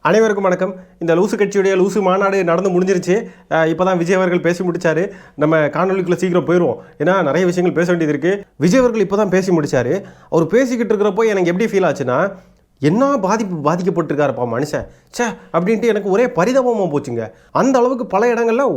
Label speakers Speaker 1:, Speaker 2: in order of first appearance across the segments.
Speaker 1: அனைவருக்கும் வணக்கம். இந்த லூசு கட்சியுடைய லூசு மாநாடு நடந்து முடிஞ்சிருச்சு. இப்போ தான் விஜய் அவர்கள் பேசி முடிச்சாரு. நம்ம காணொலிக்குள்ளே சீக்கிரம் போயிடுவோம், ஏன்னா நிறைய விஷயங்கள் பேச வேண்டியது இருக்குது. விஜய் அவர்கள் இப்போ தான் பேசி முடிச்சாரு. அவர் பேசிக்கிட்டு இருக்கிறப்போ எனக்கு எப்படி ஃபீல் ஆச்சுன்னா, என்ன பாதிக்கப்பட்டிருக்காருப்பா மனுஷன், சே அப்படின்ட்டு எனக்கு ஒரே பரிதாபமாக போச்சுங்க. அந்த அளவுக்கு பல இடங்களில்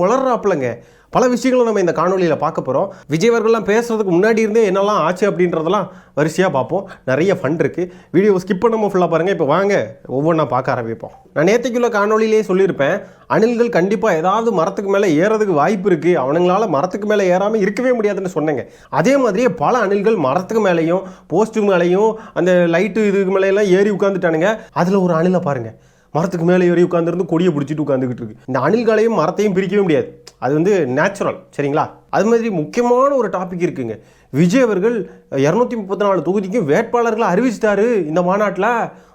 Speaker 1: வளர்றாப்புலங்க. பல விஷயங்களை நம்ம இந்த காணொலியில் பார்க்க போகிறோம். விஜய் அவர்கள்லாம் பேசுகிறதுக்கு முன்னாடி இருந்தே என்னெல்லாம் ஆச்சு அப்படின்றதெல்லாம் வரிசையாக பார்ப்போம். நிறைய ஃபன் இருக்குது. வீடியோ ஸ்கிப் பண்ணாமல் ஃபுல்லாக பாருங்கள். இப்போ வாங்க ஒவ்வொன்றா பார்க்க ஆரம்பிப்போம். நான் நேற்றுக்குள்ள காணொலியிலே சொல்லியிருப்பேன், அணில்கள் கண்டிப்பாக ஏதாவது மரத்துக்கு மேலே ஏறதுக்கு வாய்ப்பு இருக்குது, அவனுங்களால மரத்துக்கு மேலே ஏறாமல் இருக்கவே முடியாதுன்னு சொன்னேங்க. அதே மாதிரியே பல அணில்கள் மரத்துக்கு மேலேயும் போஸ்ட்டு மேலேயும் அந்த லைட்டு இதுக்கு மேலேயெல்லாம் ஏறி உட்காந்துட்டானுங்க. அதில் ஒரு அணிலை பாருங்கள், மரத்துக்கு மேலே ஏறி உட்காந்துருந்து கொடியை பிடிச்சிட்டு உட்காந்துக்கிட்டு இருக்கு. இந்த அணில்களையும் மரத்தையும் பிரிக்கவே முடியாது, அது வந்து நேச்சுரல், சரிங்களா? அது மாதிரி முக்கியமான ஒரு டாபிக் இருக்குங்க. விஜய் அவர்கள் 234 தொகுதிக்கும் வேட்பாளர்களை அறிவிச்சிட்டாரு இந்த மாநாட்டில்.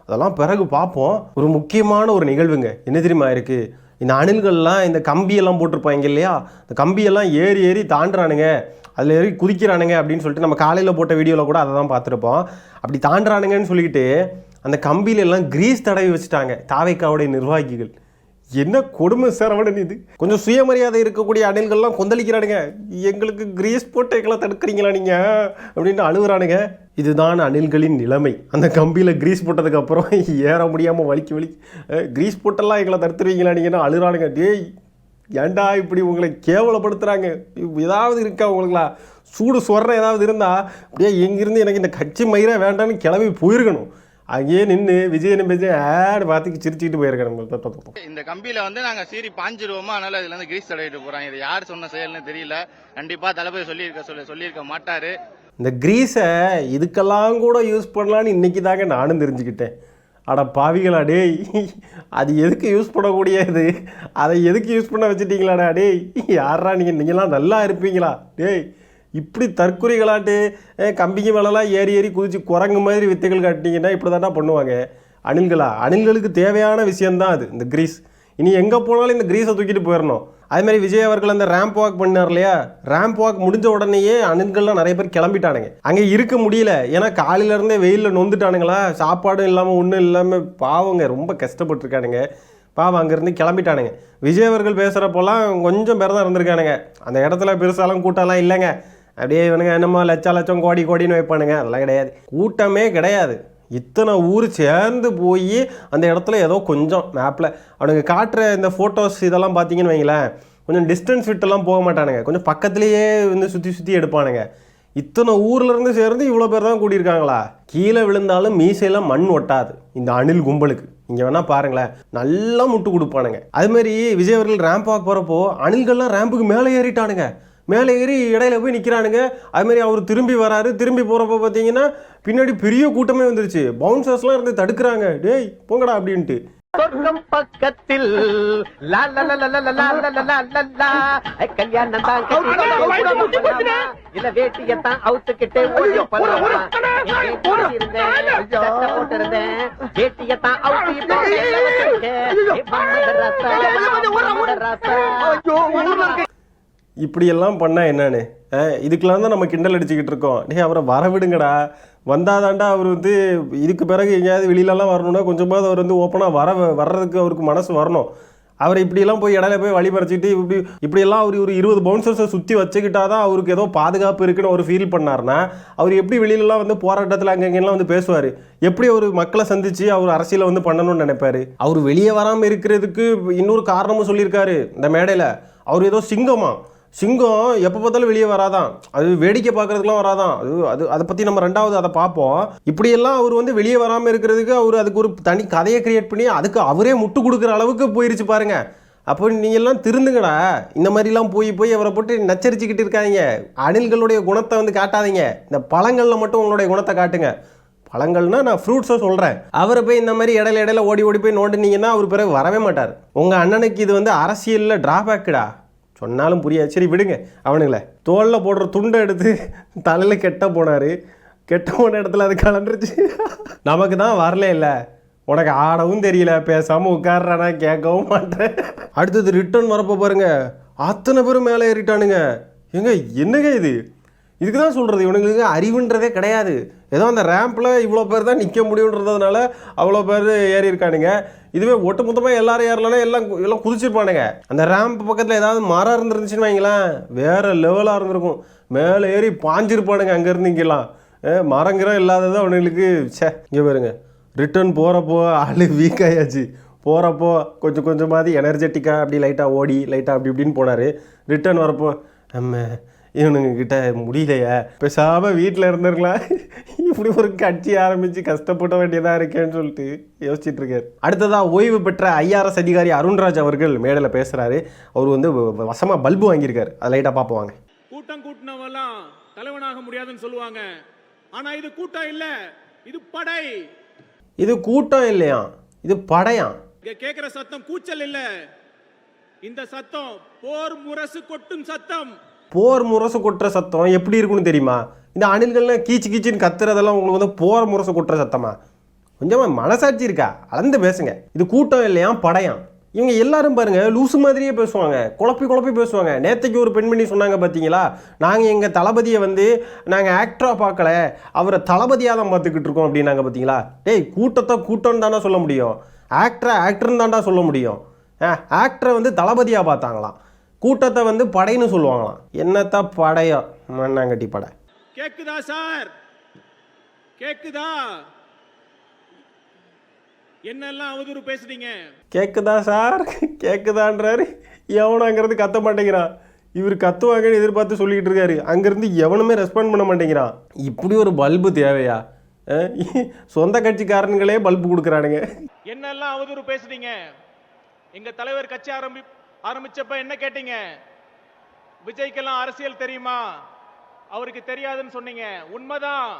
Speaker 1: அதெல்லாம் பிறகு பார்ப்போம். ஒரு முக்கியமான ஒரு நிகழ்வுங்க. என்ன தெரியுமா இருக்குது, இந்த அணில்கள்லாம் இந்த கம்பியெல்லாம் போட்டிருப்பாங்க இல்லையா, இந்த கம்பியெல்லாம் ஏறி தாண்டுறானுங்க, அதில் ஏறி குதிக்கிறானுங்க அப்படின்னு சொல்லிட்டு நம்ம காலையில் போட்ட வீடியோவில் கூட அதை தான் பார்த்துருப்போம். அப்படி தாண்டுறானுங்கன்னு சொல்லிக்கிட்டு அந்த கம்பியிலெல்லாம் கிரீஸ் தடவி வச்சுட்டாங்க தாவேக்காவுடைய நிர்வாகிகள். என்ன கொடுமை சரவணன் இது. கொஞ்சம் சுயமரியாதை இருக்கக்கூடிய அணில்கள்லாம் கொந்தளிக்கிறானுங்க, எங்களுக்கு கிரீஸ் போட்டு எங்களை தடுக்கிறீங்களா நீங்கள் அப்படின்னு அழுகுறானுங்க. இதுதான் அணில்களின் நிலைமை. அந்த கம்பியில் கிரீஸ் போட்டதுக்கப்புறம் ஏற முடியாமல் வலிக்கு கிரீஸ் போட்டெல்லாம் எங்களை தடுத்துருவீங்களா நீங்கன்னா அழுகுறானுங்க. டேய் ஏண்டா இப்படி உங்களை கேவலப்படுத்துகிறாங்க, ஏதாவது இருக்கா உங்களுக்குலா சூடு சொர்ற ஏதாவது இருந்தால் அப்படியே எங்கேருந்து எனக்கு இந்த கட்சி மயிரே வேண்டான்னு கிளம்பி போயிருக்கணும். அங்கேயே நின்று விஜயனை பேசி ஆடு பார்த்துக்கு சிரிச்சுக்கிட்டு போயிருக்கேன்.
Speaker 2: இந்த கம்பியில வந்து நாங்க சீரி பாஞ்சிருவோமா, அதனால இதுல இருந்து கிரீஸ் தடவிட்டு போறாங்க. இது யார் சொன்ன செயல்னு தெரியல. கண்டிப்பா தளபதி சொல்லியிருக்க மாட்டாரு. இந்த
Speaker 1: கிரீஸை இதுக்கெல்லாம் கூட யூஸ் பண்ணலான்னு இன்னைக்கு தாங்க நானும் தெரிஞ்சுக்கிட்டேன். அட பாவிகளா டேய், அது எதுக்கு யூஸ் பண்ணக்கூடியது, அதை எதுக்கு யூஸ் பண்ண வச்சுட்டீங்களாடா டேய், யாரா நீங்களாம் நல்லா இருப்பீங்களா டேய், இப்படி தற்குறிகளாட்டு கம்பிக்கு மேலெலாம் ஏறி குதிச்சு குரங்கு மாதிரி வித்தைகள் காட்டினீங்கன்னா இப்படி தானே பண்ணுவாங்க அணில்களுக்கு தேவையான விஷயந்தான் அது இந்த கிரீஸ். இனி எங்கே போனாலும் இந்த கிரீஸை தூக்கிட்டு போயிடணும். அதுமாதிரி விஜய் அவர்கள் அந்த ரேம்ப் வாக் பண்ணார் இல்லையா, ரேம்ப் வாக் முடிஞ்ச உடனேயே அணில்கள்லாம் நிறைய பேர் கிளம்பிட்டானுங்க. அங்கே இருக்க முடியல, ஏன்னா காலையிலேருந்தே வெயிலில் நொந்துட்டானுங்களா, சாப்பாடும் இல்லாமல் ஒன்றும் இல்லாமல் பாவங்க ரொம்ப கஷ்டப்பட்டுருக்கானுங்க. பாவம் அங்கேருந்து கிளம்பிட்டானுங்க. விஜய் அவர்கள் பேசுகிறப்போலாம் கொஞ்சம் பேர் தான் இருந்திருக்கானுங்க. அந்த இடத்துல பெருசாலாம் கூட்டம்லாம் இல்லைங்க. அப்படியே இவனுங்க என்னமோ லட்சம் கோடின்னு வைப்பானுங்க, அதெல்லாம் கிடையாது, கூட்டமே கிடையாது. இத்தனை ஊர் சேர்ந்து போய் அந்த இடத்துல ஏதோ கொஞ்சம் மேப்பில் அவனுங்க காட்டுற இந்த ஃபோட்டோஸ் இதெல்லாம் பார்த்தீங்கன்னு வைங்களேன், கொஞ்சம் டிஸ்டன்ஸ் விட்டெல்லாம் போக மாட்டானுங்க, கொஞ்சம் பக்கத்துலேயே வந்து சுற்றி எடுப்பானுங்க. இத்தனை ஊர்லேருந்து சேர்ந்து இவ்வளோ பேர் தான் கூட்டியிருக்காங்களா. கீழே விழுந்தாலும் மீசையெல்லாம் மண் ஒட்டாது இந்த அணில் கும்பலுக்கு. இங்கே வேணால் பாருங்களேன், நல்லா முட்டு கொடுப்பானுங்க. அதுமாரி விஜய் அவர்கள் ரேம்ப் வாக் போகிறப்போ அணில்கள்லாம் ரேம்புக்கு மேலே ஏறிட்டானுங்க. மேலே ஏறி இடையில போய் நிற்கிறானுங்க. அதுமாரி அவர் திரும்பி வராரு. திரும்பி போகிறப்போ பார்த்தீங்கன்னா பின்னாடி பெரிய கூட்டமே வந்துருச்சு. பவுன்சர்ஸ்லாம் இருந்து தடுக்கிறாங்க, டேய் போங்கடா அப்படின்ட்டு.
Speaker 3: சொர்க்கம் பக்கத்தில் கல்யாணம் தான் இல்ல வேட்டியத்தான் அவுத்துக்கிட்டே போட்டிருந்தேன், வேட்டியத்தான் அவுத்து
Speaker 1: இப்படியெல்லாம் பண்ணால் என்னன்னு இதுக்கெல்லாம் தான் நம்ம கிண்டல் அடிச்சுக்கிட்டு இருக்கோம். டே அவரை வரவிடுங்கடா, வந்தாதாண்டா அவர் வந்து இதுக்கு பிறகு எங்கேயாவது வெளியிலலாம் வரணும்னா கொஞ்சமாவது அவர் வந்து ஓப்பனாக வர்றதுக்கு அவருக்கு மனசு வரணும். அவரை இப்படியெல்லாம் போய் இடையில போய் வழிபறிச்சிட்டு இப்படியெல்லாம் அவர் ஒரு 20 பவுன்சர்ஸை சுற்றி வச்சுக்கிட்டா தான் அவருக்கு ஏதோ பாதுகாப்பு இருக்குன்னு அவர் ஃபீல் பண்ணார்னா அவர் எப்படி வெளியிலலாம் வந்து போராட்டத்தில் அங்கெல்லாம் வந்து பேசுவார், எப்படி அவர் மக்களை சந்தித்து அவர் அரசியலை வந்து பண்ணணும்னு நினைப்பார். அவர் வெளியே வராமல் இருக்கிறதுக்கு இன்னொரு காரணமும் சொல்லியிருக்காரு இந்த மேடையில். அவர் ஏதோ சிங்கம் எப்போ பார்த்தாலும் வெளியே வராதான், அது வேடிக்கை பார்க்கறதுக்குலாம் வராதான். அதை பற்றி நம்ம ரெண்டாவது அதை பார்ப்போம். இப்படியெல்லாம் அவர் வந்து வெளியே வராமல் இருக்கிறதுக்கு அவர் அதுக்கு ஒரு தனி கதையை கிரியேட் பண்ணி அதுக்கு அவரே முட்டு கொடுக்குற அளவுக்கு போயிருச்சு பாருங்க. அப்போ நீங்கள்லாம் திருந்துங்கடா, இந்த மாதிரிலாம் போய் அவரை போட்டு நச்சரிச்சுக்கிட்டு இருக்காதீங்க. அணில்களுடைய குணத்தை வந்து காட்டாதீங்க, இந்த பழங்களில் மட்டும் உங்களுடைய குணத்தை காட்டுங்க. பழங்கள்னா நான் ஃப்ரூட்ஸை சொல்கிறேன். அவரை போய் இந்த மாதிரி இடையில ஓடி போய் நோண்டினீங்கன்னா அவர் பிறகு வரவே மாட்டார். உங்கள் அண்ணனுக்கு இது வந்து அரசியலில் டிராபேக்குடா, சொன்னாலும் புரியாது. சரி விடுங்க அவனுங்களே. தோளில் போடுற துண்டை எடுத்து தலையில் கெட்ட போன இடத்துல அது கலண்டுருச்சு. நமக்கு தான் வரல இல்லை, உனக்கு ஆடவும் தெரியல, பேசாமல் உட்கார்றானா கேட்கவும் மாட்டேன். அடுத்தது ரிட்டர்ன் வரப்போ பாருங்க, அத்தனை பேரும் மேலே ஏறிட்டானுங்க. என்னங்க இது, இதுக்கு தான் சொல்கிறது இவனுங்களுக்கு அறிவுன்றதே கிடையாது. ஏதோ அந்த ரேம்பில் இவ்வளோ பேர் தான் நிற்க முடியுன்றதுனால அவ்வளோ பேர் ஏறி இருக்கானுங்க. இதுவே ஒட்டு மொத்தமாக எல்லாரும் ஏறலன்னா எல்லாம் குதிச்சிருப்பானுங்க. அந்த ரேம்ப் பக்கத்தில் ஏதாவது மரம் இருந்துருந்துச்சுன்னு வைங்களேன், வேறு லெவலாக இருந்திருக்கும். மேலே ஏறி பாஞ்சிருப்பானுங்க அங்கேருந்து இங்கெல்லாம். மரங்கிறம் இல்லாதது அவனுங்களுக்கு. இங்கே பாருங்க, ரிட்டர்ன் போகிறப்போ ஆள் வீக் ஆயாச்சு. போகிறப்போ கொஞ்சம் கொஞ்சமாவது எனர்ஜெட்டிக்காக அப்படி லைட்டாக ஓடி லைட்டாக அப்படி இப்படின்னு போனார். ரிட்டர்ன் வரப்போ நம்ம இவனுங்கிட்ட முடியலையே, பேசாமல் வீட்டில் இருந்துருக்கலாம், இப்படி ஒரு கட்சி ஆரம்பித்து கஷ்டப்பட வேண்டியதாக இருக்கேன்னு சொல்லிட்டு யோசிச்சுட்டு இருக்காரு. அடுத்ததாக ஓய்வு பெற்ற IRS அதிகாரி அருண்ராஜ் அவர்கள் மேடையில் பேசுகிறாரு. அவர் வந்து வசமாக பல்பு வாங்கியிருக்காரு. அதை லைட்டாக பார்ப்போம்.
Speaker 4: கூட்டம் கூட்டினவெல்லாம் தலைவனாக முடியாதுன்னு சொல்லுவாங்க. ஆனால் இது கூட்டம் இல்லை, இது படை.
Speaker 1: இது கூட்டம் இல்லையா, இது படையாம்.
Speaker 4: இங்க கேட்கிற சத்தம் கூச்சல் இல்ல, இந்த சத்தம் போர் முரசு கொட்டும் சத்தம்.
Speaker 1: போர் முரசு கொட்டுற சத்தம் எப்படி இருக்குன்னு தெரியுமா? இந்த அணில்கள்லாம் கீச்சு கீச்சின்னு கத்துறதெல்லாம் உங்களுக்கு வந்து போர் முரசு கொட்டுற சத்தமா? கொஞ்சமாக மனசாட்சி இருக்கா? அளந்து பேசுங்க. இது கூட்டம் இல்லையா, படையாம். இவங்க எல்லாரும் பாருங்க லூசு மாதிரியே பேசுவாங்க, குழப்பி பேசுவாங்க. நேற்றுக்கு ஒரு பெண்மணி சொன்னாங்க பார்த்தீங்களா, நாங்கள் எங்கள் தளபதியை வந்து நாங்கள் ஆக்டராக பார்க்கல, அவரை தளபதியாக தான் பார்த்துக்கிட்டு இருக்கோம் அப்படின்னாங்க பார்த்தீங்களா. டேய், கூட்டத்தை கூட்டம்னு தானே சொல்ல முடியும், ஆக்டர்னு தான்டா சொல்ல முடியும். ஆக்டரை வந்து தளபதியாக பார்த்தாங்களாம், கூட்டத்தை வந்து படைன்னு சொல்லுவாங்களாம். என்னத்தான் படையோ, மண்ணாங்கட்டி படை.
Speaker 4: கேக்குதா சார்? கேக்குதா? என்னெல்லாம் அவதூறு பேசுறீங்க?
Speaker 1: கேட்குதா சார்? கேட்குதான்றாரு. எவனாங்கிறது கத்த மாட்டேங்கிறான். இவர் கத்துவாங்கன்னு எதிர்பார்த்து சொல்லிக்கிட்டு இருக்காரு. அங்கேருந்து எவனுமே ரெஸ்பாண்ட் பண்ண மாட்டேங்கிறான். இப்படி ஒரு பல்பு தேவையா? சொந்த கட்சிக்காரன்களே பல்பு கொடுக்குறானுங்க.
Speaker 4: என்னெல்லாம் அவதூறு பேசுறீங்க? எங்க தலைவர் கட்சி ஆரம்பிச்சப்ப என்ன கேட்டீங்க? விஜய்க்கெல்லாம் அரசியல் தெரியுமா? அவருக்கு தெரியாதுன்னு சொன்னீங்க. உண்மைதான்.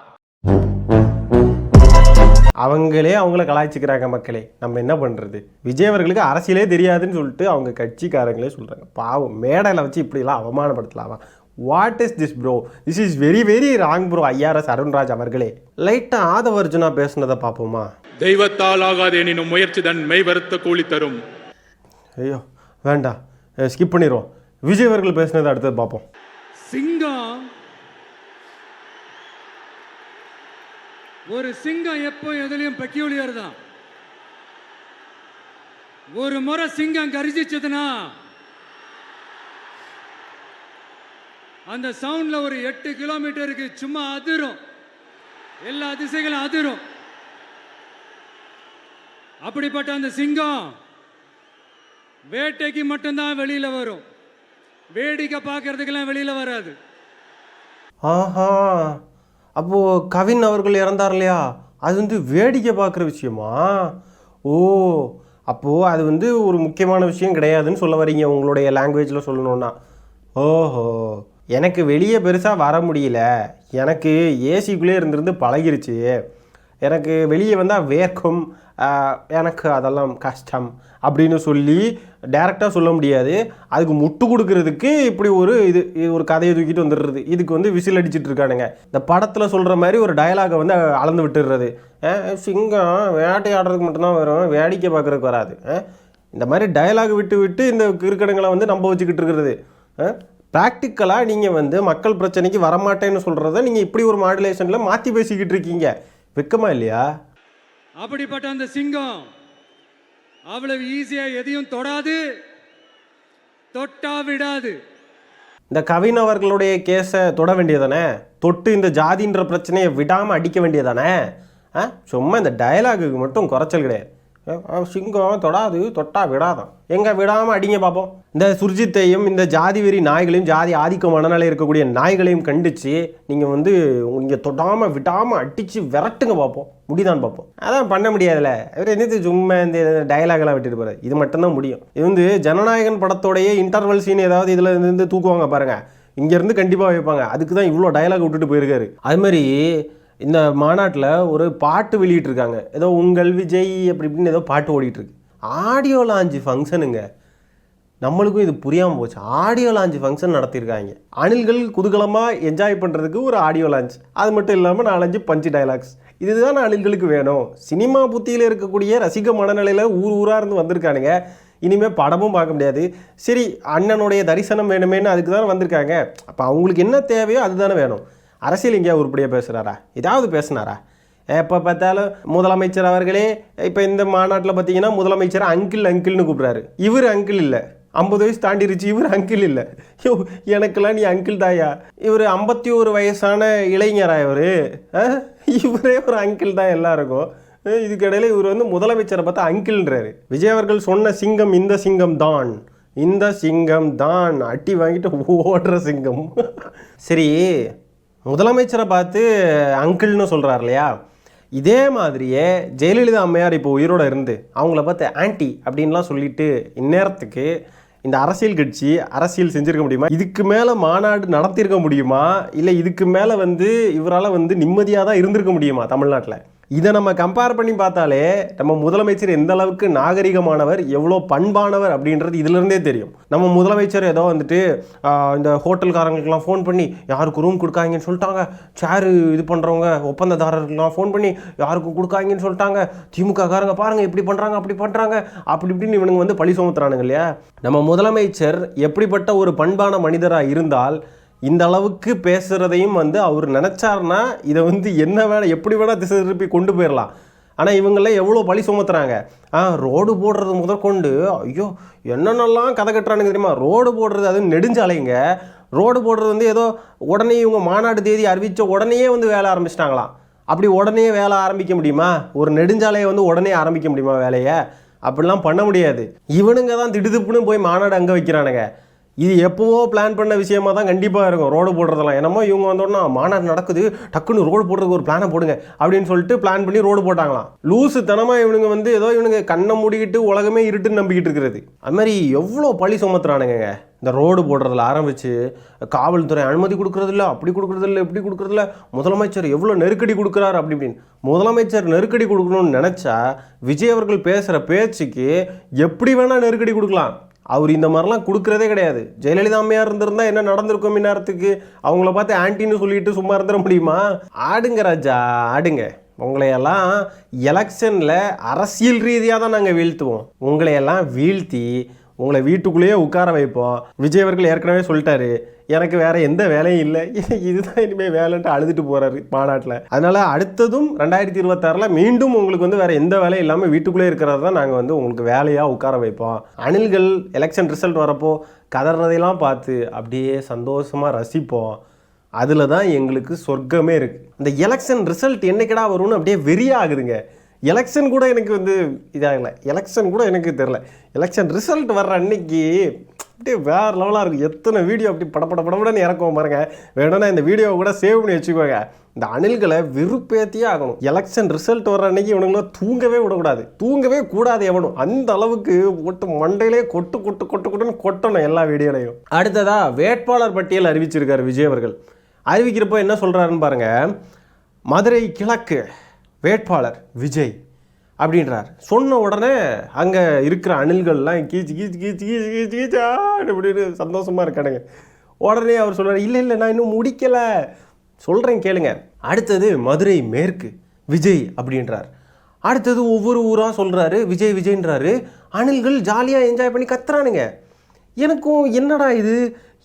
Speaker 1: அவங்களே அவங்கள கலாய்ச்சிக்கிறாங்க. மக்களே, நம்ம என்ன பண்ணுறது? விஜய் அவர்களுக்கு அரசியலே தெரியாதுன்னு சொல்லிட்டு அவங்க கட்சிக்காரங்களே சொல்கிறாங்க. பாவம், மேடையில் வச்சு இப்படிலாம் அவமானப்படுத்தலாமா? What is this bro? This is very very wrong bro. IRS Arunraj அவர்களே லைட்டாக ஆதவர்ஜுனா பேசுனதை பார்ப்போமா?
Speaker 4: தெய்வத்தால் ஆகாது எனினும் முயற்சி தன் மெய் வருத்த கூலி தரும்.
Speaker 1: ஐயோ வேண்டாம், ஸ்கிப் பண்ணிடுவோம். விஜய் அவர்கள் பேசுனதை அடுத்தது பார்ப்போம்.
Speaker 5: சிங்கம், ஒரு சிங்கம் எப்போ எதுலையும் பெக்யூலியர் தான். ஒரு முறை சிங்கம் கரிச்சிச்சதுன்னா அந்த சவுண்ட்ல ஒரு 8 கிலோமீட்டருக்கு சும்மா அதிரும், எல்லா திசைகளும் அதிரும். அப்படிப்பட்ட அந்த சிங்கம் வேட்டைக்கு மட்டும்தான் வெளியில வரும், வேடிக்கை பார்க்கறதுக்கெல்லாம் வெளியில வராது.
Speaker 1: ஆஹா, அப்போது கவின் அவர்கள் இறந்தார் இல்லையா, அது வந்து வேடிக்கை பார்க்குற விஷயமா? ஓ, அப்போது அது வந்து ஒரு முக்கியமான விஷயம் கிடையாதுன்னு சொல்ல வரீங்க உங்களுடைய லாங்குவேஜில் சொல்லணுன்னா. ஓஹோ, எனக்கு வெளியே பெருசாக வர முடியல, எனக்கு ஏசிக்குள்ளே இருந்திருந்து பழகிருச்சு, எனக்கு வெளியே வந்தால் வேர்க்கும், எனக்கு அதெல்லாம் கஷ்டம் அப்படின்னு சொல்லி டைரெக்டாக சொல்ல முடியாது. அதுக்கு முட்டு கொடுக்கறதுக்கு இப்படி ஒரு கதையை தூக்கிட்டு வந்துடுறது. இதுக்கு வந்து விசில் அடிச்சுட்டு இருக்கானுங்க. இந்த படத்தில் சொல்கிற மாதிரி ஒரு டயலாகை வந்து அளந்து விட்டுடுறது. சிங்கம் வேட்டையாடுறதுக்கு மட்டும்தான் வரும், வேடிக்கை பார்க்குறதுக்கு வராது. இந்த மாதிரி டயலாக் விட்டு இந்த கிறுக்கணுங்களை வந்து நம்ப வச்சுக்கிட்டு இருக்கிறது. ப்ராக்டிக்கலாக நீங்கள் வந்து மக்கள் பிரச்சனைக்கு வரமாட்டேன்னு சொல்கிறத நீங்கள் இப்படி ஒரு மாடுலேஷனில் மாற்றி பேசிக்கிட்டு இருக்கீங்க. வெக்கமா இல்லையா?
Speaker 5: அப்படிப்பட்ட அந்த சிங்கம் அவ்வளவு ஈஸியா எதையும் தொடாது, தொட்டா விடாது.
Speaker 1: இந்த கவின் அவர்களுடைய கேஸை தொட வேண்டியதானே, தொட்டு இந்த ஜாதின்ற பிரச்சனையை விடாமல் அடிக்க வேண்டியதானே. சும்மா இந்த டயலாகுக்கு மட்டும் குறைச்சல் கிடையாது. சிங்கம் தொடாது, தொட்டா விடாதான். எங்கே விடாமல் அடிங்க பார்ப்போம். இந்த சுர்ஜித்தையும் இந்த ஜாதி வெறி நாய்களையும், ஜாதி ஆதிக்க மனநிலை இருக்கக்கூடிய நாய்களையும் கண்டித்து நீங்கள் வந்து நீங்கள் தொடாமல் விடாமல் அடித்து விரட்டுங்க பார்ப்போம். முடிதான் பார்ப்போம். அதான் பண்ண முடியாதுல்ல. அவர் என்னது சும்மா இந்த டயலாகெல்லாம் விட்டுட்டு போகிறார். இது மட்டும்தான் முடியும். இது வந்து ஜனநாயகன் படத்தோடைய இன்டர்வல் சீன் ஏதாவது இதில் இருந்து தூக்குவாங்க பாருங்கள், இங்கேருந்து கண்டிப்பாக வைப்பாங்க. அதுக்கு தான் இவ்வளோ டயலாக் விட்டுட்டு போயிருக்காரு. அதுமாதிரி இந்த மாநாட்டில் ஒரு பாட்டு வெளியிட்டிருக்காங்க, ஏதோ உங்கள் விஜய் அப்படி இப்படின்னு ஏதோ பாட்டு ஓடிட்டுருக்கு. ஆடியோ லான்ச் ஃபங்க்ஷனுங்க. நம்மளுக்கும் இது புரியாமல் போச்சு. ஆடியோ லான்ச் ஃபங்க்ஷன் நடத்தியிருக்காங்க. அணில்கள் குதூகலமாக என்ஜாய் பண்ணுறதுக்கு ஒரு ஆடியோ லான்ச். அது மட்டும் இல்லாமல் 4-5 பஞ்சு டைலாக்ஸ். இதுதான் அணில்களுக்கு வேணும். சினிமா புத்தியில் இருக்கக்கூடிய ரசிக மனநிலையில் ஊராக இருந்து வந்திருக்கானுங்க. இனிமேல் படமும் பார்க்க முடியாது. சரி, அண்ணனுடைய தரிசனம் வேணுமேனு அதுக்கு தானே வந்திருக்காங்க. அப்போ அவங்களுக்கு என்ன தேவையோ அதுதானே வேணும். அரசியல் எங்கேயா உருப்படியாக பேசுகிறாரா? ஏதாவது பேசினாரா? எப்போ பார்த்தாலும் முதலமைச்சர் அவர்களே, இப்போ இந்த மாநாட்டில் பார்த்தீங்கன்னா முதலமைச்சர் அங்கிள்னு கூப்பிட்றாரு. இவர் அங்கிள் இல்லை, 50 வயசு தாண்டிருச்சு, இவர் அங்கிள் இல்லை. யோ, எனக்கெல்லாம் நீ அங்கிள் தாயா? இவர் 51 வயசான இளைஞரா? இவரே ஒரு அங்கிள் தான் எல்லாருக்கும். இதுக்கு இடையில இவர் வந்து முதலமைச்சரை பார்த்தா அங்கிள்ன்றாரு. விஜய் அவர்கள் சொன்ன சிங்கம் இந்த சிங்கம் தான் அட்டி வாங்கிட்டு ஓடுற சிங்கம். சரி, முதலமைச்சரை பார்த்து அங்கிள்னு சொல்கிறார் இல்லையா? இதே மாதிரியே ஜெயலலிதா அம்மையார் இப்போ உயிரோடு இருந்து அவங்கள பார்த்து ஆன்டி அப்படின்லாம் சொல்லிட்டு இந்நேரத்துக்கு இந்த அரசியல் கட்சி அரசியல் செஞ்சுருக்க முடியுமா? இதுக்கு மேலே மாநாடு நடத்தியிருக்க முடியுமா? இல்லை இதுக்கு மேலே வந்து இவரால் வந்து நிம்மதியாக தான் இருந்திருக்க முடியுமா தமிழ்நாட்டில்? இதை நம்ம கம்பேர் பண்ணி பார்த்தாலே நம்ம முதலமைச்சர் எந்த அளவுக்கு நாகரிகமானவர், எவ்வளோ பண்பானவர் அப்படின்றது இதிலிருந்தே தெரியும். நம்ம முதலமைச்சர் ஏதோ வந்துட்டு இந்த ஹோட்டல்காரங்களுக்கெல்லாம் ஃபோன் பண்ணி யாருக்கு ரூம் கொடுக்காங்கன்னு சொல்லிட்டாங்க, சேரு இது பண்ணுறவங்க ஒப்பந்ததாரர்களுக்கெல்லாம் ஃபோன் பண்ணி யாருக்கு கொடுக்காங்கன்னு சொல்லிட்டாங்க, திமுக காரங்க பாருங்கள் இப்படி பண்ணுறாங்க அப்படி பண்ணுறாங்க அப்படி இப்படின்னு இவனுங்க வந்து பழி சுமத்துறானுங்க இல்லையா? நம்ம முதலமைச்சர் எப்படிப்பட்ட ஒரு பண்பான மனிதராக இருந்தால் இந்த அளவுக்கு பேசுகிறதையும் வந்து அவர் நினச்சார்னா இதை வந்து என்ன வேணா எப்படி வேணால் திசை திருப்பி கொண்டு போயிடலாம். ஆனால் இவங்களாம் எவ்வளோ பழி சுமத்துறாங்க. ரோடு போடுறது முதற்கொண்டு ஐயோ என்னென்னலாம் கதை கட்டுறானுங்க தெரியுமா? ரோடு போடுறது அது நெடுஞ்சாலைங்க. ரோடு போடுறது வந்து ஏதோ உடனே இவங்க மாநாடு தேதி அறிவித்த உடனே வந்து வேலை ஆரம்பிச்சிட்டாங்களாம். அப்படி உடனே வேலை ஆரம்பிக்க முடியுமா? ஒரு நெடுஞ்சாலையை வந்து உடனே ஆரம்பிக்க முடியுமா வேலையை? அப்படிலாம் பண்ண முடியாது. இவனுங்க தான் திடுதுப்புன்னு போய் மாநாடு அங்கே வைக்கிறானுங்க. இது எப்போவோ பிளான் பண்ண விஷயமா தான் கண்டிப்பாக இருக்கும் ரோடு போடுறதெல்லாம். என்னமோ இவங்க வந்தோன்னா மாநாடு நடக்குது, டக்குன்னு ரோடு போடுறதுக்கு ஒரு பிளானை போடுங்க அப்படின்னு சொல்லிட்டு பிளான் பண்ணி ரோடு போட்டாங்களாம். லூசு தனமாக இவனுங்க வந்து ஏதோ இவனுங்க கண்ணை மூடிக்கிட்டு உலகமே இருட்டுன்னு நம்பிக்கிட்டு இருக்கிறது. அது மாதிரி எவ்வளோ பழி சுமத்துறானுங்க. இந்த ரோடு போடுறதில் ஆரம்பித்து காவல்துறை அனுமதி கொடுக்குறதில்ல, அப்படி கொடுக்குறதில்ல, இப்படி கொடுக்குறதில்ல, முதலமைச்சர் எவ்வளோ நெருக்கடி கொடுக்குறாரு அப்படி இப்படின்னு. முதலமைச்சர் நெருக்கடி கொடுக்கணும்னு நினச்சா விஜய் அவர்கள் பேசுகிற பேச்சுக்கு எப்படி வேணால் நெருக்கடி கொடுக்கலாம். அவர் இந்த மாதிரிலாம் கொடுக்குறதே கிடையாது. ஜெயலலிதா அம்மையார் இருந்திருந்தால் என்ன நடந்திருக்கும் இந்நேரத்துக்கு? அவங்கள பார்த்து ஆன்டின்னு சொல்லிட்டு சும்மா இருந்துட முடியுமா? ஆடுங்க ராஜா ஆடுங்க. உங்களையெல்லாம் எலெக்ஷனில் அரசியல் ரீதியாக தான் நாங்கள் வீழ்த்துவோம். உங்களையெல்லாம் வீழ்த்தி உங்களை வீட்டுக்குள்ளேயே உட்கார வைப்போம். விஜய் அவர்கள் ஏற்கனவே சொல்லிட்டாரு, எனக்கு வேற எந்த வேலையும் இல்லை, இதுதான் இனிமேல் வேலைன்ட்டு அழுதுட்டு போறாரு மாநாட்டில். அதனால அடுத்ததும் 2026 மீண்டும் உங்களுக்கு வந்து வேற எந்த வேலையும் இல்லாமல் வீட்டுக்குள்ளே இருக்கிறது தான் நாங்கள் வந்து உங்களுக்கு வேலையாக உட்கார வைப்போம். அணில்கள் எலெக்ஷன் ரிசல்ட் வரப்போ கதறதையெல்லாம் பார்த்து அப்படியே சந்தோஷமாக ரசிப்போம். அதில் தான் எங்களுக்கு சொர்க்கமே இருக்குது. இந்த எலெக்ஷன் ரிசல்ட் என்னைக்கடா வரும்னு அப்படியே வெறியாகுதுங்க. எலெக்ஷன் கூட எனக்கு வந்து இதாகலை, எலெக்ஷன் கூட எனக்கு தெரில. எலெக்ஷன் ரிசல்ட் வர்ற அன்னைக்கு அப்படியே வேறு லெவலாக இருக்குது. எத்தனை வீடியோ அப்படி படப்படன்னு இறக்குவோம் பாருங்க. வேணும்னா இந்த வீடியோவை கூட சேவ் பண்ணி வச்சுக்கோங்க. இந்த அணில்களை வெறுப்பேற்றியே ஆகணும். எலெக்ஷன் ரிசல்ட் வர்ற அன்னைக்கு இவனுங்களாம் தூங்கவே விடக்கூடாது, தூங்கவே கூடாது எவனும். அந்த அளவுக்கு ஒட்டு மண்டையிலே கொட்டுன்னு கொட்டணும் எல்லா வீடியோலையும். அடுத்ததாக வேட்பாளர் பட்டியல் அறிவிச்சிருக்காரு விஜய் அவர்கள். அறிவிக்கிறப்போ என்ன சொல்கிறாருன்னு பாருங்கள். மதுரை கிழக்கு வேட்பாளர் விஜய் அப்படின்றார். சொன்ன உடனே அங்கே இருக்கிற அணில்கள்லாம் கீச்சா அப்படின்னு சந்தோஷமாக இருக்கானுங்க. உடனே அவர் சொல்கிறார், இல்லை நான் இன்னும் முடிக்கலை, சொல்கிறேன் கேளுங்க. அடுத்தது மதுரை மேற்கு விஜய் அப்படின்றார். அடுத்தது ஒவ்வொரு ஊராக சொல்கிறாரு விஜய்ன்றாரு. அணில்கள் ஜாலியாக என்ஜாய் பண்ணி கத்துறானுங்க. எனக்கும் என்னடா இது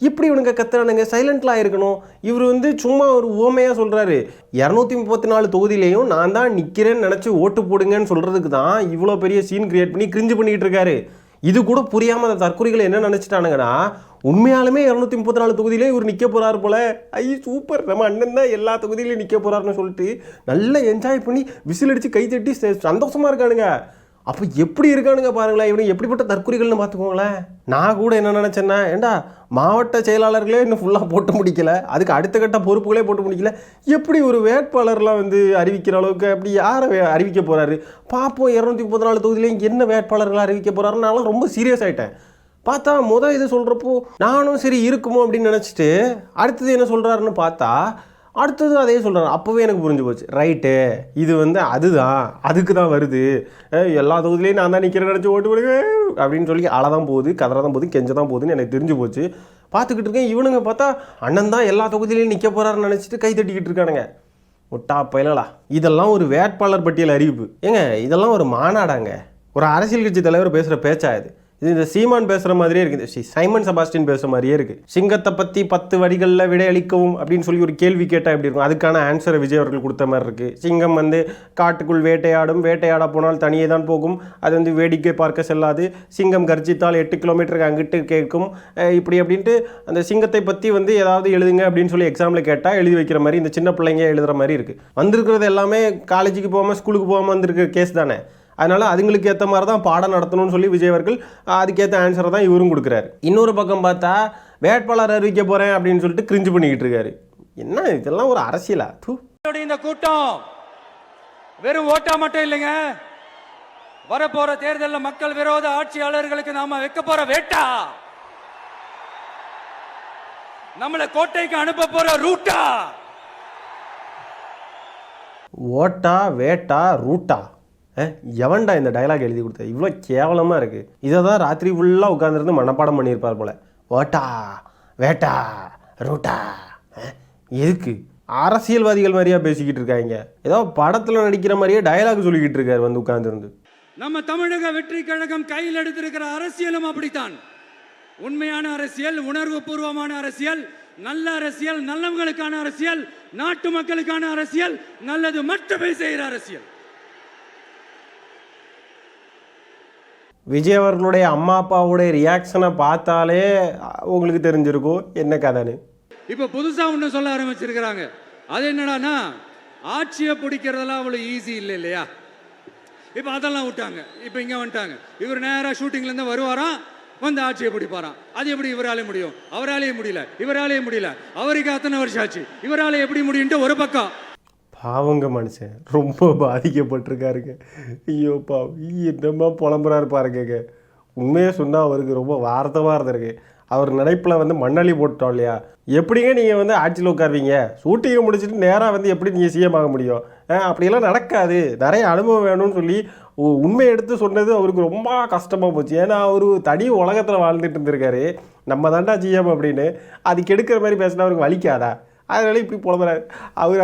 Speaker 1: இப்படி இவனுங்க கத்துறானுங்க, சைலண்ட்லாம் இருக்கணும். இவர் வந்து சும்மா ஒரு ஊமையாக சொல்கிறாரு. 234 தொகுதியிலையும் நான் தான் நிற்கிறேன்னு நினச்சி ஓட்டு போடுங்கன்னு சொல்கிறதுக்கு தான் இவ்வளோ பெரிய சீன் கிரியேட் பண்ணி கிரிஞ்சு பண்ணிக்கிட்டு இருக்காரு. இது கூட புரியாமல் அந்த தற்கொலைகளை என்ன நினச்சிட்டானுங்கன்னா, உண்மையாலுமே 234 தொகுதியிலே இவர் நிற்க போகிறாரு போல. சூப்பர், நம்ம அண்ணன் தான் எல்லா தொகுதியிலையும் நிற்க போகிறாருன்னு சொல்லிட்டு நல்லா என்ஜாய் பண்ணி விசில் அடித்து கை தட்டி சந்தோஷமாக இருக்கானுங்க. அப்போ எப்படி இருக்கானுங்க பாருங்களேன், இவனுக்கு எப்படிப்பட்ட தற்கொலைகள்னு பார்த்துக்கோங்களேன். நான் கூட என்ன நினச்சேன்னா, ஏண்டா மாவட்ட செயலாளர்களே இன்னும் ஃபுல்லாக போட்டு முடிக்கல, அதுக்கு அடுத்த கட்ட பொறுப்புகளே போட்டு முடிக்கல, எப்படி ஒரு வேட்பாளர்லாம் வந்து அறிவிக்கிற அளவுக்கு அப்படி யாரை அறிவிக்க போகிறாரு பார்ப்போம். 234 தொகுதியிலையும் என்ன வேட்பாளர்களை அறிவிக்க போகிறாருன்னு நானும் ரொம்ப சீரியஸ் ஆகிட்டேன். பார்த்தா இது சொல்கிறப்போ நானும் சரி இருக்குமோ அப்படின்னு நினச்சிட்டு அடுத்தது என்ன சொல்கிறாருன்னு பார்த்தா அடுத்தது அதே சொல்கிறார். அப்போவே எனக்கு புரிஞ்சு போச்சு, ரைட்டு இது வந்து அதுக்கு தான் வருது, எல்லா தொகுதியிலையும் நான் தான் நிற்கிறேன் நினச்சி ஓட்டு போடுவேன் அப்படின்னு சொல்லி அழதான் போகுது, கதற தான் போகுது, கெஞ்ச தான் போகுதுன்னு எனக்கு தெரிஞ்சு போச்சு. பார்த்துக்கிட்டு இருக்கேன். இவனுங்க பார்த்தா அண்ணன் தான் எல்லா தொகுதியிலையும் நிற்க போகிறாருன்னு நினச்சிட்டு கை தட்டிக்கிட்டு இருக்கானுங்க. முட்டா பயலா. இதெல்லாம் ஒரு வேட்பாளர் பட்டியல் அறிவிப்பு ஏங்க? இதெல்லாம் ஒரு மாநாடாங்க? ஒரு அரசியல் கட்சி தலைவர் பேசுகிற பேச்சா இது? இது இந்த சீமான் பேசுகிற மாதிரியே இருக்குது, சைமன் செபாஸ்டியன் பேசுகிற மாதிரியே இருக்குது. சிங்கத்தை பற்றி 10 வரிகளில் விடையளிக்கவும் அப்படின்னு சொல்லி ஒரு கேள்வி கேட்டால் எப்படி இருக்கும், அதுக்கான ஆன்சரை விஜய் அவர்கள் கொடுத்த மாதிரி இருக்குது. சிங்கம் வந்து காட்டுக்குள் வேட்டையாடும், வேட்டையாட போனால் தனியே தான் போகும், அது வந்து வேடிக்கை பார்க்க செல்லாது, சிங்கம் கர்ஜித்தால் 8 கிலோமீட்டருக்கு அங்கிட்டு கேட்கும், இப்படி அப்படின்ட்டு அந்த சிங்கத்தை பற்றி வந்து ஏதாவது எழுதுங்க அப்படின்னு சொல்லி எக்ஸாமில் கேட்டால் எழுதி வைக்கிற மாதிரி இந்த சின்ன பிள்ளைங்க எழுதுகிற மாதிரி இருக்குது. வந்திருக்கிறது எல்லாமே காலேஜுக்கு போகாமல் ஸ்கூலுக்கு போகாமல் வந்திருக்கிற கேஸ் தானே. அதனால் அதுங்களுக்கு ஏற்ற மாதிரி தான் பாடம் நடத்தணும்னு சொல்லி விஜய் அவர்கள் அதுக்கேற்ற ஆன்சரை தான் இவரும் கொடுக்குறாரு. இன்னொரு பக்கம் பார்த்தா வேட்பாளர் அறிவிக்க போகிறேன் அப்படின்னு சொல்லிட்டு கிரிஞ்சு பண்ணிக்கிட்டு இருக்காரு. என்ன இதெல்லாம் ஒரு அரசியலா?
Speaker 5: இந்த கூட்டம் வெறும் ஓட்டா மட்டும் இல்லைங்க, வரப்போற தேர்தலில் மக்கள் விரோத ஆட்சியாளர்களுக்கு நாம வைக்க போற வேட்டா, நம்மளை கோட்டைக்கு அனுப்ப போற ரூட்டா.
Speaker 1: ஓட்டா வேட்டா ரூட்டா, எவன்டா இந்த டைலாக் எழுதி கொடுத்தது? இவ்வளோ கேவலமாக இருக்குது. இதை தான் ராத்திரி ஃபுல்லாக உட்காந்துருந்து மனப்பாடம் பண்ணியிருப்பார் போல். ஓட்டா வேட்டா ரூட்டா, எதுக்கு? அரசியல்வாதிகள் மாதிரியா பேசிக்கிட்டு இருக்காங்க, ஏதோ படத்தில் நடிக்கிற மாதிரியே டைலாக் சொல்லிக்கிட்டு இருக்காரு வந்து உட்காந்துருந்து.
Speaker 5: நம்ம தமிழக வெற்றி கழகம் கையில் எடுத்திருக்கிற அரசியலும் அப்படித்தான். உண்மையான அரசியல், உணர்வு பூர்வமான அரசியல், நல்ல அரசியல், நல்லவங்களுக்கான அரசியல், நாட்டு மக்களுக்கான அரசியல், நல்லது மட்டுமே செய்கிற அரசியல்.
Speaker 1: விஜய் அவர்களுடைய அம்மா அப்பாவுடைய ரியாக்ஷனை பார்த்தாலே உங்களுக்கு தெரிஞ்சிருக்கும் என்ன கதைன்னு.
Speaker 5: இப்போ புதுசாக ஒன்று சொல்ல ஆரம்பிச்சிருக்கிறாங்க. அது என்னடானா, ஆட்சியை பிடிக்கிறதெல்லாம் அவ்வளோ ஈஸி இல்லை இல்லையா. இப்போ அதெல்லாம் விட்டாங்க, இப்போ இங்கே வந்துட்டாங்க. இவர் நேராக ஷூட்டிங்லேருந்து வருவாராம், வந்து ஆட்சியை பிடிப்பாராம். அது எப்படி இவராலே முடியும்? அவராலே முடியல, இவராலே முடியல, அவருக்கு அத்தனை வருஷம் ஆச்சு, இவராலே எப்படி முடியும்ட்டு ஒரு பக்கம்.
Speaker 1: பாவங்க மனுஷன் ரொம்ப பாதிக்கப்பட்டிருக்காருங்க. ஐயோ பாவம், என்னமா புலம்புறாரு பாருங்க. உண்மையாக சொன்னால் அவருக்கு ரொம்ப வார்த்தமாக இருந்திருக்கு. அவர் நினைப்பில் வந்து மண்ணள்ளி போட்டோம் இல்லையா. எப்படிங்க நீங்கள் வந்து ஆட்சியில் உட்காருவீங்க, ஷூட்டிங்கை முடிச்சுட்டு நேராக வந்து எப்படி நீங்கள் சிஎம் ஆக முடியும்? அப்படியெல்லாம் நடக்காது, நிறைய அனுபவம் வேணும்னு சொல்லி உண்மையை எடுத்து சொன்னது அவருக்கு ரொம்ப கஷ்டமாக போச்சு. ஏன்னா அவர் தனி உலகத்தில் வாழ்ந்துட்டு இருந்திருக்காரு, நம்ம தாண்டா சிஎம் அப்படின்னு. அதுக்கு எடுக்கிற மாதிரி பேசினா அவருக்கு வலிக்காதா? அதனால இப்படி புலம்புறாரு அவர்.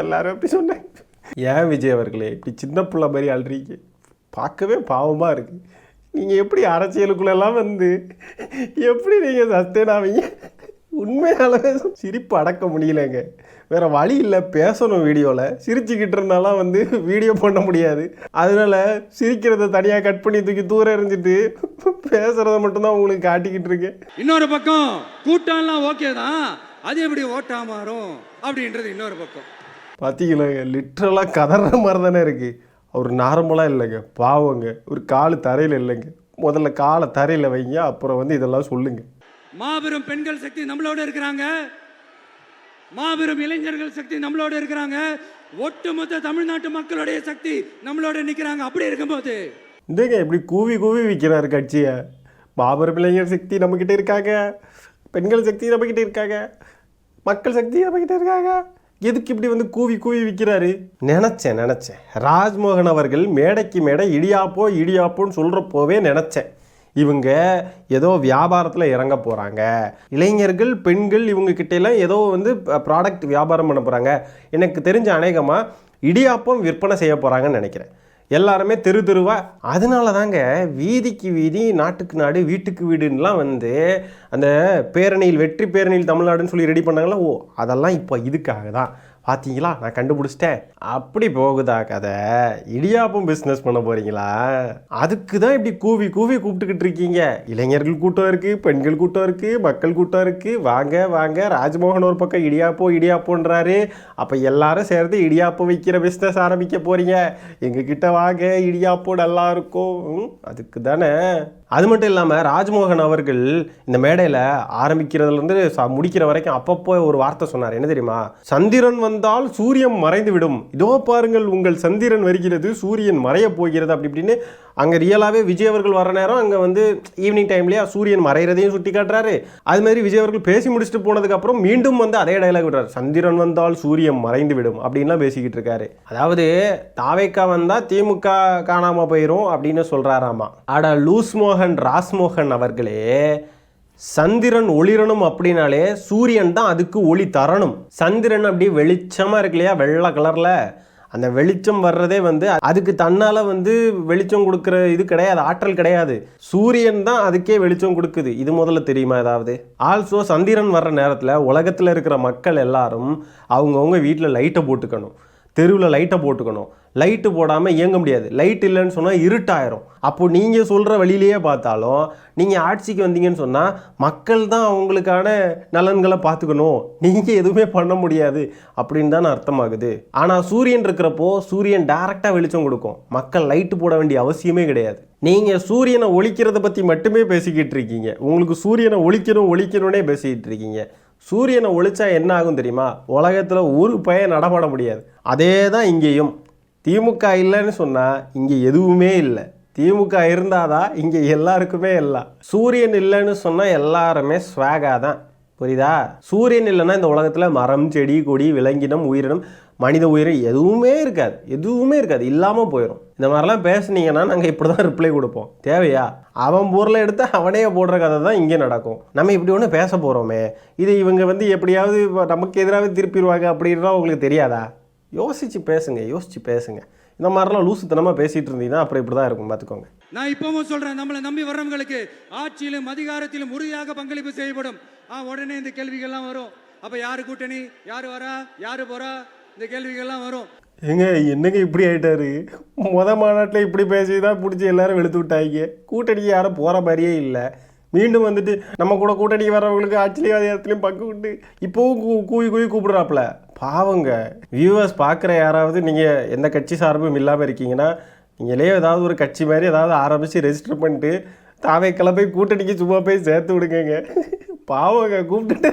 Speaker 1: எல்லாரும் அப்படி சொன்னாங்க. ஏன் விஜய் அவர்களே இப்படி சின்ன பிள்ளை மாதிரி அழுறீங்க? பார்க்கவே பாவமாக இருக்குது. நீங்கள் எப்படி அரசியலுக்குள்ளெல்லாம் வந்து எப்படி நீங்கள் சஸ்டெயின் ஆவீங்க? உண்மையாலவே சிரிப்பு அடக்க முடியலைங்க. வேறு வழி இல்லை, பேசணும். வீடியோவில் சிரிச்சுக்கிட்டு இருந்தாலும் வந்து வீடியோ பண்ண முடியாது. அதனால சிரிக்கிறத தனியாக கட் பண்ணி தூக்கி தூரம் எறிஞ்சிட்டு பேசுகிறத மட்டும்தான் உங்களுக்கு காட்டிக்கிட்டு இருக்கேன்.
Speaker 5: இன்னொரு பக்கம் கூட்டம்லாம் ஓகே தான், அது எப்படி ஓட்டா மாறும் அப்படின்றது இன்னொரு பக்கம்.
Speaker 1: பார்த்தீங்களாங்க, லிட்ரலாக கதற மாதிரி தானே இருக்குது. அவர் நார்மலாக இல்லைங்க, பாவங்க. ஒரு காலு தரையில் இல்லைங்க. முதல்ல காலை தரையில் வைங்க, அப்புறம் வந்து இதெல்லாம் சொல்லுங்க.
Speaker 5: மாபெரும் பெண்கள் சக்தி நம்மளோட இருக்கிறாங்க, மாபெரும் இளைஞர்கள் சக்தி நம்மளோட இருக்கிறாங்க, ஒட்டுமொத்த தமிழ்நாட்டு மக்களுடைய சக்தி நம்மளோட நிற்கிறாங்க. அப்படி இருக்கும்போது
Speaker 1: இந்தங்க இப்படி கூவி கூவி விற்கிறாரு கட்சியை. மாபெரும் இளைஞர் சக்தி நம்மக்கிட்ட இருக்காங்க, பெண்கள் சக்தி நம்மக்கிட்ட இருக்காங்க, மக்கள் சக்தி நம்மக்கிட்ட இருக்காங்க. எதுக்கு இப்படி வந்து கூவி கூவி விற்கிறாரு? நினச்சேன் ராஜ்மோகன் அவர்கள் மேடைக்கு மேடை இடியாப்போன்னு சொல்கிறப்போவே நினச்சேன் இவங்க ஏதோ வியாபாரத்தில் இறங்க போகிறாங்க, இளைஞர்கள் பெண்கள் இவங்க கிட்டேலாம் ஏதோ வந்து ப்ராடக்ட் வியாபாரம் பண்ண போகிறாங்க. எனக்கு தெரிஞ்ச அநேகமாக இடியாப்பம் விற்பனை செய்ய போகிறாங்கன்னு நினைக்கிறேன். எல்லாருமே தெருவா. அதனால தாங்க வீதிக்கு வீதி, நாட்டுக்கு நாடு, வீட்டுக்கு வீடுன்னெலாம் வந்து அந்த பேரணியில், வெற்றி பேரணியில் தமிழ்நாடுன்னு சொல்லி ரெடி பண்ணாங்களா. ஓ, அதெல்லாம் இப்போ இதுக்காக தான். பார்த்தீங்களா, நான் கண்டுபிடிச்சிட்டேன். அப்படி போகுதா கதை? இடியாப்பம் பிஸ்னஸ் பண்ண போகிறீங்களா? அதுக்கு தான் இப்படி கூவி கூவி கூப்பிட்டுக்கிட்டு இருக்கீங்க. இளைஞர்கள் கூட்டம் இருக்குது, பெண்கள் கூட்டம் இருக்குது, மக்கள் கூட்டம் இருக்குது. வாங்க வாங்க. ராஜ்மோகன் ஒரு பக்கம் இடியாப்போன்றாரு. அப்போ எல்லாரும் சேர்ந்து இடியாப்பம் விற்கிற பிஸ்னஸ் ஆரம்பிக்க போகிறீங்க. எங்ககிட்ட வாங்க, இடியாப்போ நல்லா இருக்கும். அதுக்கு தானே. அது மட்டும் இல்லாமல் ராஜ்மோகன் அவர்கள் இந்த மேடையில் ஆரம்பிக்கிறதுலேருந்து முடிக்கிற வரைக்கும் அப்பப்போ ஒரு வார்த்தை சொன்னார். என்ன தெரியுமா? சந்திரன் வந்தால் சூரியன் மறைந்து விடும், இதோ பாருங்கள் உங்கள் சந்திரன் வருகிறது, சூரியன் மறைய போகிறது அப்படி இப்படின்னு. அங்கே ரியலாகவே விஜய் அவர்கள் வர நேரம் அங்கே வந்து ஈவினிங் டைம்லேயே சூரியன் மறைகிறதையும் சுட்டி காட்டுறாரு. அது மாதிரி விஜய் அவர்கள் பேசி முடிச்சுட்டு போனதுக்கப்புறம் மீண்டும் வந்து அதே டைலாக் விடுறாரு, சந்திரன் வந்தால் சூரியன் மறைந்து விடும் அப்படின்லாம் பேசிக்கிட்டு இருக்காரு. அதாவது தாவேக்கா வந்தால் திமுக காணாமல் போயிடும் அப்படின்னு சொல்கிறாராமா. அட லூஸ்மோகன் ராஸ்மோகன் அவர்களே, சந்திரன் ஒளிரணும் அப்படின்னாலே சூரியன் தான் அதுக்கு ஒளி தரணும். சந்திரன் அப்படியே வெளிச்சமாக இருக்கு இல்லையா, வெள்ளை கலரில், அந்த வெளிச்சம் வர்றதே வந்து அதுக்கு தன்னால் வந்து வெளிச்சம் கொடுக்குற இது கிடையாது, ஆற்றல் கிடையாது. சூரியன் தான் அதுக்கே வெளிச்சம் கொடுக்குது. இது முதல்ல தெரியுமா ஏதாவது? ஆல்சோ சந்திரன் வர்ற நேரத்தில் உலகத்தில் இருக்கிற மக்கள் எல்லாரும் அவங்கவுங்க வீட்டில் லைட்டை போட்டுக்கணும், தெருவில் லைட்டை போட்டுக்கணும். லைட்டு போடாமல் இயங்க முடியாது. லைட் இல்லைன்னு சொன்னால் இருட்டாயிரும். அப்போது நீங்கள் சொல்கிற வழியிலேயே பார்த்தாலும் நீங்கள் ஆட்சிக்கு வந்தீங்கன்னு சொன்னால் மக்கள் தான் அவங்களுக்கான நலன்களை பார்த்துக்கணும், நீங்கள் எதுவுமே பண்ண முடியாது அப்படின்னு தானே அர்த்தமாகுது. ஆனால் சூரியன் இருக்கிறப்போ சூரியன் டைரெக்டாக வெளிச்சம் கொடுக்கும், மக்கள் லைட்டு போட வேண்டிய அவசியமே கிடையாது. நீங்கள் சூரியனை ஒழிக்கிறத பற்றி மட்டுமே பேசிக்கிட்டு இருக்கீங்க. உங்களுக்கு சூரியனை ஒழிக்கணும்னே பேசிக்கிட்டு இருக்கீங்க. சூரியனை ஒழிச்சா என்ன ஆகும் தெரியுமா? உலகத்தில் ஒரு பையன் நடமாட முடியாது. அதே தான் இங்கேயும். திமுக இல்லைன்னு சொன்னால் இங்கே எதுவுமே இல்லை. திமுக இருந்தாதான் இங்கே எல்லாருக்குமே எல்லாம். சூரியன் இல்லைன்னு சொன்னால் எல்லாருமே ஸ்வாகாக தான். புரியுதா? சூரியன் இல்லைன்னா இந்த உலகத்தில் மரம், செடி, கொடி, விலங்கினம், உயிரினம், மனித உயிரினம் எதுவுமே இருக்காது, இல்லாமல் போயிடும். இந்த மாதிரிலாம் பேசுனீங்கன்னா நாங்கள் இப்படி தான் ரிப்ளை கொடுப்போம். தேவையா? அவன் பொருளை எடுத்து அவனே போடுற கதை தான் இங்கே நடக்கும். நம்ம இப்படி ஒன்று பேச போகிறோமே, இது இவங்க வந்து எப்படியாவது நமக்கு எதிராக திருப்பிடுவாங்க அப்படின்னா உங்களுக்கு தெரியாதா? யோசிச்சு பேசுங்க. இந்த மாதிரிலாம் லூசுத்தனமாக பேசிகிட்டு இருந்தீங்கன்னா அப்புறம் இப்படி தான் இருக்கும், பார்த்துக்கோங்க.
Speaker 5: நான் இப்பவும் சொல்றேன், நம்மளை நம்பி வர்றவங்களுக்கு ஆட்சியிலும் அதிகாரத்திலும் உறுதியாக பங்களிப்பு செய்யப்படும். உடனே இந்த கேள்விகள்லாம் வரும். அப்ப யாரு கூட்டணி, யாரு வரா, யாரு போறா, இந்த கேள்விகள்லாம் வரும்.
Speaker 1: என்னங்க இப்படி ஆயிட்டாரு? மாநாட்டில் இப்படி பேசி தான் பிடிச்சி எல்லாரும் வெளுத்து விட்டாங்க. கூட்டணிக்கு யாரும் போகிற மாதிரியே இல்லை. மீண்டும் வந்துட்டு நம்ம கூட கூட்டணிக்கு வர்றவங்களுக்கு ஆட்சியிலையும் அதிகாரத்துலையும் பங்கு விட்டு இப்போவும் கூவி கூப்பிடுறாப்புல. பாவங்க. வியூவர்ஸ் பார்க்குற யாராவது நீங்கள் எந்த கட்சி சார்பும் இல்லாமல் இருக்கீங்கன்னா நீங்களே ஏதாவது ஒரு கட்சி மாதிரி ஏதாவது ஆரம்பித்து ரெஜிஸ்டர் பண்ணிட்டு தாவைக்கெல்லாம் போய் கூட்டணிக்கு சும்மா போய் சேர்த்து விடுங்க. பாவங்க, கூப்பிட்டுட்டு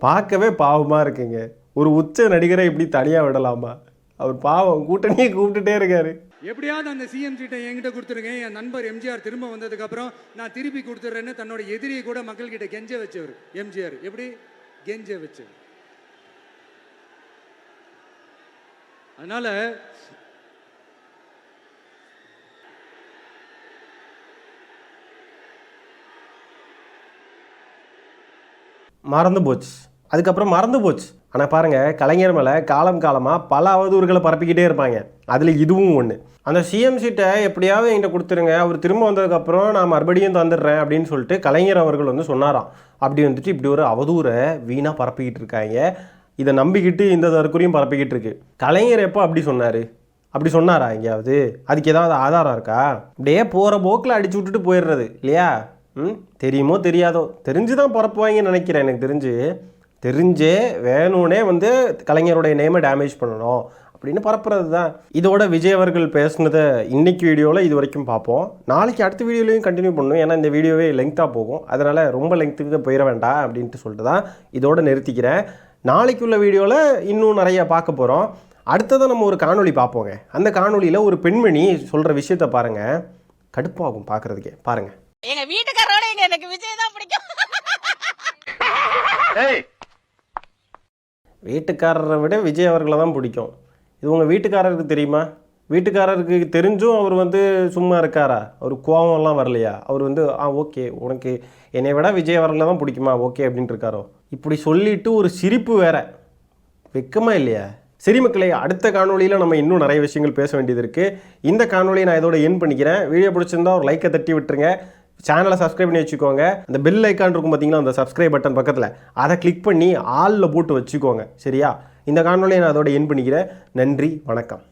Speaker 1: பார்க்கவே பாவமாக இருக்குங்க. ஒரு உச்ச நடிகரை இப்படி தனியாக விடலாமா? அவர் பாவம், கூட்டணியை கூப்பிட்டுட்டே இருக்காரு.
Speaker 5: எப்படியாவது அந்த சிஎம் சீட்டை என்கிட்ட கொடுத்துருங்க, என் நண்பர் எம்ஜிஆர் திரும்ப வந்ததுக்கு அப்புறம் நான் திருப்பி கொடுத்துட்றேன்னு தன்னோட எதிரியை கூட மக்கள் கிட்ட கெஞ்ச வச்சவர் எம்ஜிஆர். எப்படி கெஞ்ச வச்சவர்? அதனால
Speaker 1: மறந்து போச்சு. ஆனால் பாருங்கள், கலைஞர் மேலே காலமாக பல அவதூறுகளை பரப்பிக்கிட்டே இருப்பாங்க. அதில் இதுவும் ஒன்று. அந்த சிஎம் சீட்டை எப்படியாவது என்கிட்ட கொடுத்துருங்க, அவர் திரும்ப வந்ததுக்கப்புறம் நான் மறுபடியும் தந்துடுறேன் அப்படின்னு சொல்லிட்டு கலைஞர் அவர்கள் வந்து சொன்னாராம். அப்படி வந்துட்டு இப்படி ஒரு அவதூறை வீணாக பரப்பிக்கிட்டு இருக்காங்க. இதை நம்பிக்கிட்டு இந்த தற்கொலையும் பரப்பிக்கிட்டு இருக்கு. கலைஞர் எப்போ அப்படி சொன்னாரா எங்கேயாவது? அதுக்கு ஏதாவது ஆதாரம் இருக்கா? அப்படியே போகிற போக்கில் அடிச்சு விட்டுட்டு போயிடுறது இல்லையா? தெரியுமோ தெரியாதோ, தெரிஞ்சு தான் பரப்புவாங்கன்னு நினைக்கிறேன். எனக்கு தெரிஞ்சே வேணும்னே வந்து கலைஞருடைய நேமை டேமேஜ் பண்ணணும் அப்படின்னு பரப்புறது தான். இதோட விஜய் அவர்கள் பேசுனதை இன்னைக்கு வீடியோவில் இது வரைக்கும் பார்ப்போம். நாளைக்கு அடுத்த வீடியோலையும் கண்டினியூ பண்ணணும். ஏன்னா இந்த வீடியோவே லெங்க்த்தாக போகும். அதனால் ரொம்ப லெங்க்த்துக்கு போயிட வேண்டாம் அப்படின்ட்டு சொல்லிட்டு தான் இதோட நிறுத்திக்கிறேன். நாளைக்குள்ள வீடியோவில் இன்னும் நிறையா பார்க்க போகிறோம். அடுத்ததான் நம்ம ஒரு காணொளி பார்ப்போங்க. அந்த காணொளியில் ஒரு பெண்மணி சொல்கிற விஷயத்தை பாருங்கள், கடுப்பாகும் பார்க்குறதுக்கே. பாருங்கள்.
Speaker 6: எங்க வீட்டுக்காரோட எனக்கு விஜய் தான் பிடிக்கும்.
Speaker 1: வீட்டுக்காரரை விட விஜய் அவர்களை தான் பிடிக்கும். இது உங்கள் வீட்டுக்காரருக்கு தெரியுமா? வீட்டுக்காரருக்கு தெரிஞ்சும் அவர் வந்து சும்மா இருக்காரா? அவர் கோவம்லாம் வரலையா? அவர் வந்து ஓகே, உனக்கு என்னை விட விஜய் அவர்களை தான் பிடிக்குமா, ஓகே அப்படின்ட்டு இருக்காரோ? இப்படி சொல்லிட்டு ஒரு சிரிப்பு வேற, வெக்கமா இல்லையா? சரி மக்களே, அடுத்த காணொலியில் நம்ம இன்னும் நிறைய விஷயங்கள் பேச வேண்டியது இருக்குது. இந்த காணொலியை நான் இதோட என் பண்ணிக்கிறேன். வீடியோ பிடிச்சிருந்தா ஒரு லைக்கை தட்டி விட்டுருங்க. சேனலை சப்ஸ்கிரைப் பண்ணி வச்சுக்கோங்க. அந்த பெல் ஐக்கான் இருக்கும் பார்த்தீங்கன்னா, அந்த சப்ஸ்கிரைப் பட்டன் பக்கத்தில், அதை கிளிக் பண்ணி ஆலில் போட்டு வச்சுக்கோங்க. சரியா? இந்த காணொலியை நான் அதோட என் பண்ணிக்கிறேன். நன்றி, வணக்கம்.